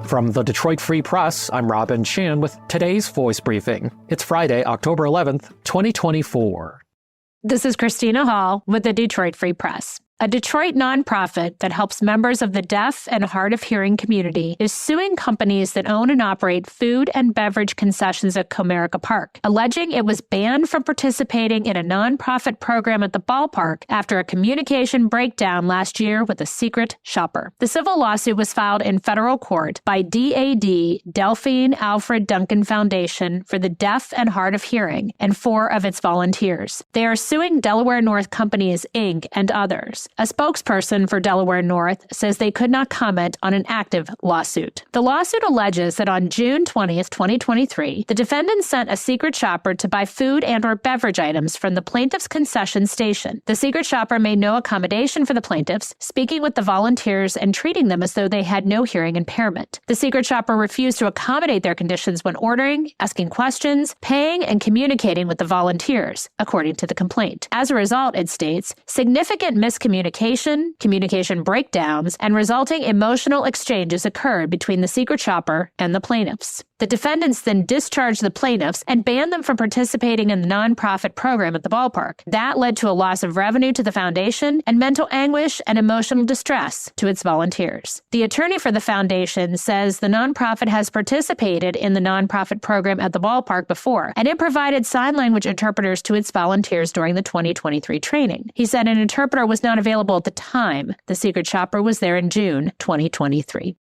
From the Detroit Free Press, I'm Robin Chan with today's Voice Briefing. It's Friday, October 11th, 2024. This is Christina Hall with the Detroit Free Press. A Detroit nonprofit that helps members of the deaf and hard of hearing community is suing companies that own and operate food and beverage concessions at Comerica Park, alleging it was banned from participating in a nonprofit program at the ballpark after a communication breakdown last year with a secret shopper. The civil lawsuit was filed in federal court by DAD, Delphine Alfred Duncan Foundation for the Deaf and Hard of Hearing, and 4 of its volunteers. They are suing Delaware North Companies, Inc. and others. A spokesperson for Delaware North says they could not comment on an active lawsuit. The lawsuit alleges that on June 20th, 2023, the defendants sent a secret shopper to buy food and/or beverage items from the plaintiff's concession station. The secret shopper made no accommodation for the plaintiffs, speaking with the volunteers and treating them as though they had no hearing impairment. The secret shopper refused to accommodate their conditions when ordering, asking questions, paying, and communicating with the volunteers, according to the complaint. As a result, it states, significant miscommunication, communication breakdowns, and resulting emotional exchanges occurred between the secret shopper and the plaintiffs. The defendants then discharged the plaintiffs and banned them from participating in the nonprofit program at the ballpark. That led to a loss of revenue to the foundation and mental anguish and emotional distress to its volunteers. The attorney for the foundation says the nonprofit has participated in the nonprofit program at the ballpark before, and it provided sign language interpreters to its volunteers during the 2023 training. He said an interpreter was not available at the time. The secret shopper was there in June 2023.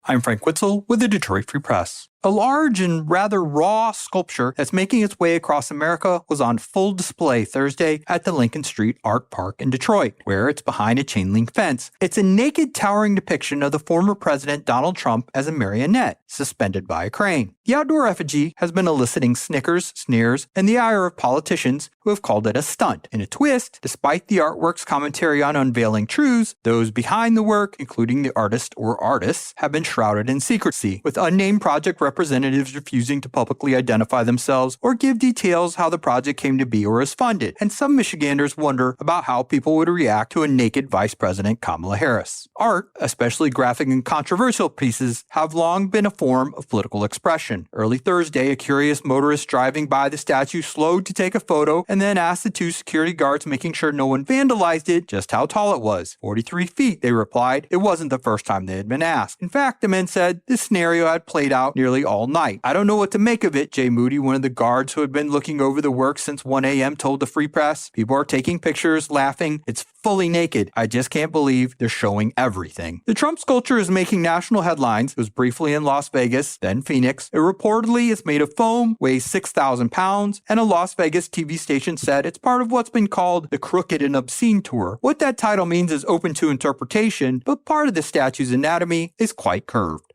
I'm Frank Witzel with the Detroit Free Press. A large and rather raw sculpture that's making its way across America was on full display Thursday at the Lincoln Street Art Park in Detroit, where it's behind a chain-link fence. It's a naked, towering depiction of the former President Donald Trump as a marionette, suspended by a crane. The outdoor effigy has been eliciting snickers, sneers, and the ire of politicians who have called it a stunt. In a twist, despite the artwork's commentary on unveiling truths, those behind the work, including the artist or artists, have been shrouded in secrecy, with unnamed project representatives refusing to publicly identify themselves or give details how the project came to be or is funded, and some Michiganders wonder about how people would react to a naked Vice President Kamala Harris. Art, especially graphic and controversial pieces, have long been a form of political expression. Early Thursday, a curious motorist driving by the statue slowed to take a photo and then asked the 2 security guards making sure no one vandalized it just how tall it was. 43 feet, they replied. It wasn't the first time they had been asked. In fact, the men said this scenario had played out nearly all night. I don't know what to make of it, Jay Moody, one of the guards who had been looking over the work since 1 a.m., told the Free Press. People are taking pictures, laughing. It's fully naked. I just can't believe they're showing everything. The Trump sculpture is making national headlines. It was briefly in Las Vegas, then Phoenix. It reportedly is made of foam, weighs 6,000 pounds, and a Las Vegas TV station said it's part of what's been called the Crooked and Obscene Tour. What that title means is open to interpretation, but part of the statue's anatomy is quite curved.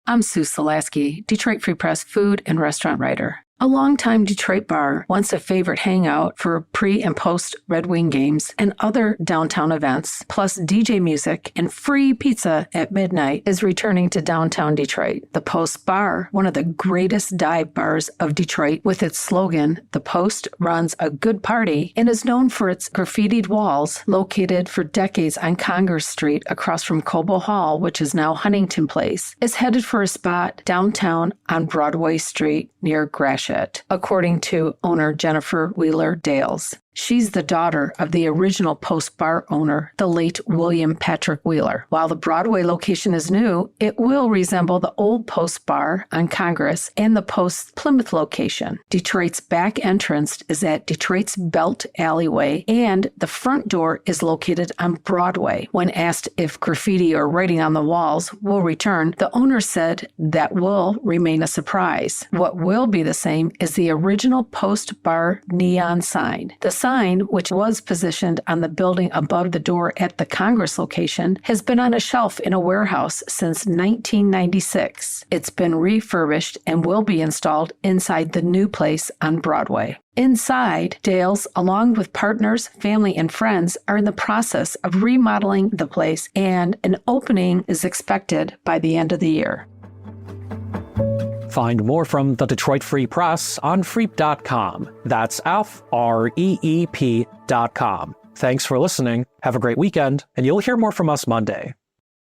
I'm Sue Solaski, Detroit Free Press food and restaurant writer. A longtime Detroit bar, once a favorite hangout for pre- and post-Red Wing games and other downtown events, plus DJ music and free pizza at midnight, is returning to downtown Detroit. The Post Bar, one of the greatest dive bars of Detroit, with its slogan, "The Post runs a good party," and is known for its graffitied walls, located for decades on Congress Street across from Cobo Hall, which is now Huntington Place, is headed for a spot downtown on Broadway Street near Gratiot, according to owner Jennifer Wheeler Dales. She's the daughter of the original Post Bar owner, the late William Patrick Wheeler. While the Broadway location is new, it will resemble the old Post Bar on Congress and the Post Plymouth location. Detroit's back entrance is at Detroit's Belt Alleyway, and the front door is located on Broadway. When asked if graffiti or writing on the walls will return, the owner said that will remain a surprise. What will be the same is the original Post Bar neon sign. The sign, which was positioned on the building above the door at the Congress location, has been on a shelf in a warehouse since 1996. It's been refurbished and will be installed inside the new place on Broadway. Inside, Dales, along with partners, family, and friends, are in the process of remodeling the place, and an opening is expected by the end of the year. Find more from the Detroit Free Press on freep.com. That's FREEP.com. Thanks for listening. Have a great weekend, and you'll hear more from us Monday.